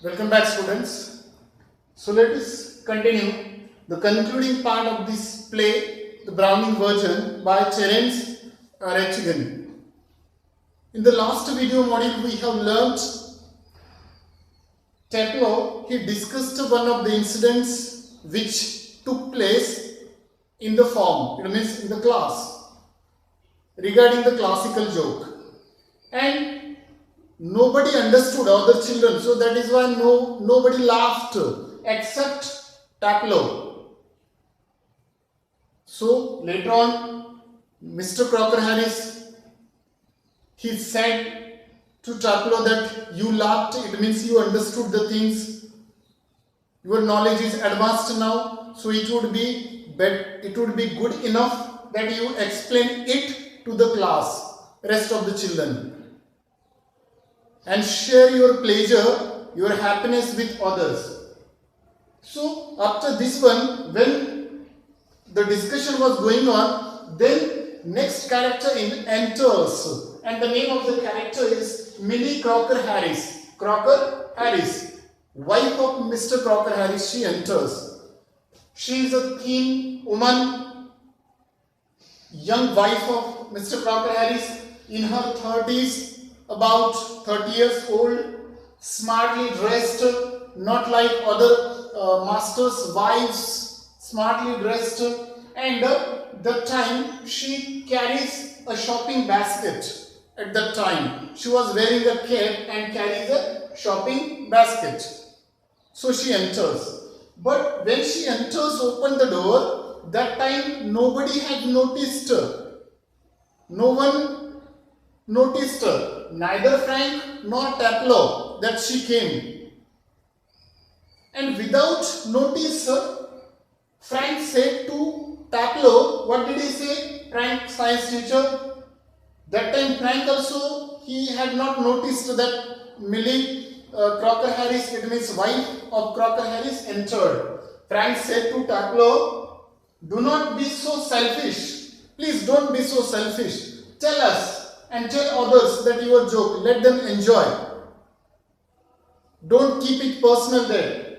Welcome back, students. So let us continue the concluding part of this play, the Browning version by Terence Ratchgan. In the last video module, we have learnt Taplow. He discussed one of the incidents which took place in the form, it means in the class, regarding the classical joke. And nobody understood, other children, so that is why nobody laughed except Taplow. So later on, Mr. Crocker Harris, he said to Taplow that you laughed, it means you understood the things, your knowledge is advanced now, so it would be good enough that you explain it to the class, rest of the children, and share your pleasure, your happiness with others. So after this one, when the discussion was going on, then next character enters, and the name of the character is Millie Crocker Harris. Crocker Harris, wife of Mr. Crocker Harris, she enters. She is a thin woman, young wife of Mr. Crocker Harris, in her 30s, about 30 years old, smartly dressed, not like other masters' wives, smartly dressed, and that time she carries a shopping basket. At that time she was wearing a cape and carries a shopping basket. So she enters, but when she enters, open the door, that time nobody had noticed her. No one noticed her, neither Frank nor Taplow, that she came. And without notice, Frank said to Taplow, what did he say? Frank, science teacher. That time Frank also, he had not noticed that Millie Crocker Harris, it means wife of Crocker Harris, entered. Frank said to Taplow, do not be so selfish. Please don't be so selfish. Tell us and tell others that your joke. Let them enjoy. Don't keep it personal there.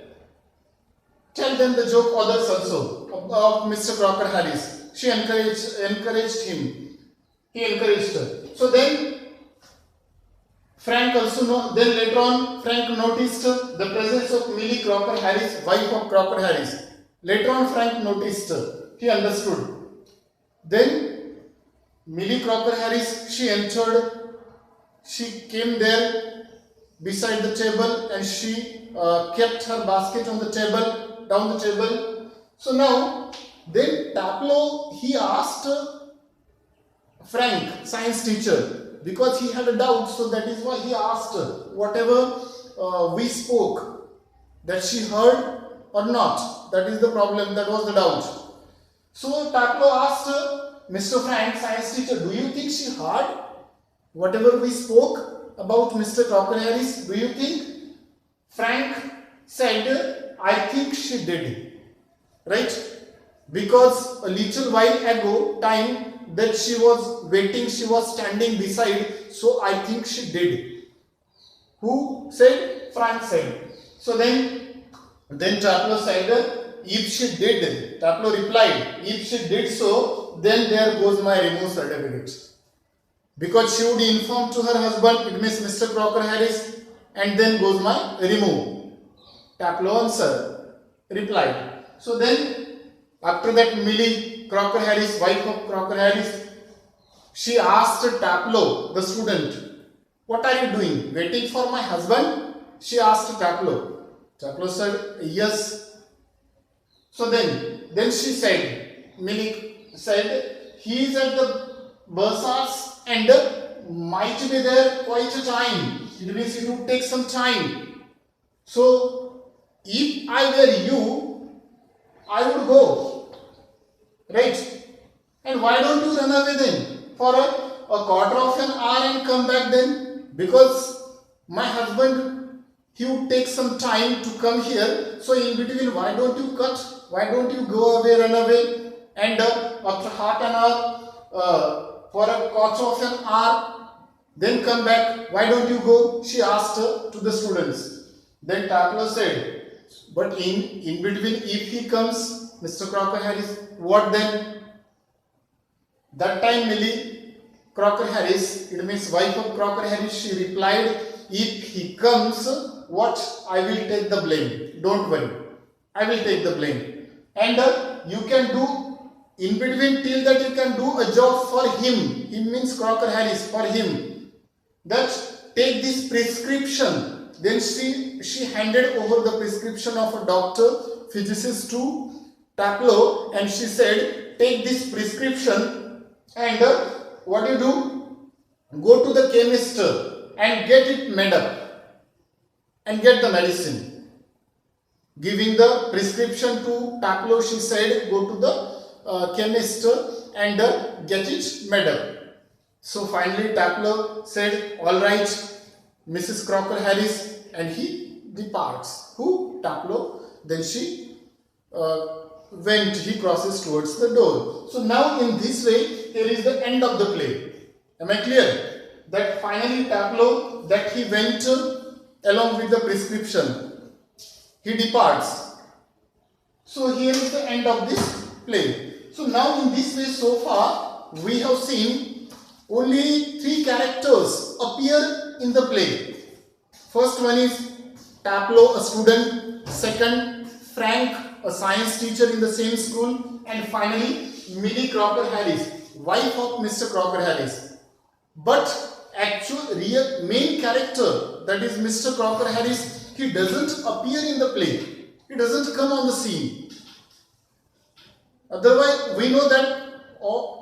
Tell them the joke others also of Mr. Crocker Harris. She encouraged him. He encouraged her. So then Frank also then later on Frank noticed the presence of Millie Crocker Harris, wife of Crocker Harris. Later on Frank noticed her. He understood. Then Millie Crocker Harris, she entered. She came there beside the table and she kept her basket on the table, down the table. So now then Taplow, he asked Frank, science teacher, because he had a doubt, so that is why he asked whatever we spoke, that she heard or not. That is the problem, that was the doubt. So Taplow asked Mr. Frank, science teacher, do you think she heard whatever we spoke about Mr. Crocker Harris? Do you think? Frank said, I think she did. Right? Because a little while ago, time that she was waiting, she was standing beside, so I think she did. Who said? Frank said. So then Taplow said, if she did, Taplow replied, if she did so, then there goes my remove certificate. Because she would inform to her husband, it means Mr. Crocker Harris, and then goes my remove. Taplow answered, replied. So then after that, Millie Crocker Harris, wife of Crocker Harris, she asked Taplow, the student, what are you doing? Waiting for my husband? She asked Taplow. Taplow said, yes. So then she said, Millie said, he is at the Bursars and might be there quite a time. It means it would take some time. So if I were you, I would go. Right? And why don't you run away then for a quarter of an hour and come back then? Because my husband, he would take some time to come here. So in between, why don't you cut? Why don't you go away, run away? And after half an hour, for a quarter of an hour, then come back. Why don't you go? She asked to the students. Then Taplow said, but in between, if he comes, Mr. Crocker Harris, what then? That time Millie Crocker Harris, it means wife of Crocker Harris, she replied, if he comes, what? I will take the blame. Don't worry. I will take the blame. And you can do, in between till that you can do a job for him. Him means Crocker Harris, for him. That take this prescription. Then she handed over the prescription of a doctor, physicist to Taplow, and she said, take this prescription and what you do? Go to the chemist and get it made up and get the medicine. Giving the prescription to Taplow, she said, go to the chemist and get it made up. So finally Taplow said, all right, Mrs. Crocker Harris, and he departs. Who? Taplow. Then she he crosses towards the door. So now in this way, here is the end of the play. Am I clear? That finally Taplow, that he went along with the prescription. He departs. So here is the end of this play. So now in this way, so far, we have seen only 3 characters appear in the play. First one is Taplow, a student. Second, Frank, a science teacher in the same school. And finally, Millie Crocker Harris, wife of Mr. Crocker Harris. But actual real main character, that is Mr. Crocker Harris, he doesn't appear in the play. He doesn't come on the scene. Otherwise, we know that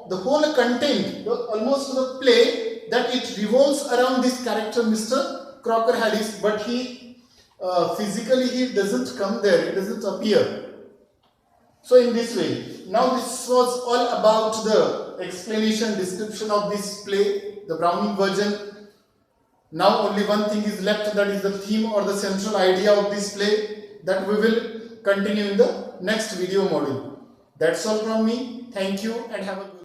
the whole content, almost the play, that it revolves around this character Mr. Crocker Harris, but he physically he doesn't come there, he doesn't appear. So in this way, now this was all about the explanation, description of this play, the Browning version. Now only one thing is left, that is the theme or the central idea of this play, that we will continue in the next video module. That's all from me. Thank you and have a good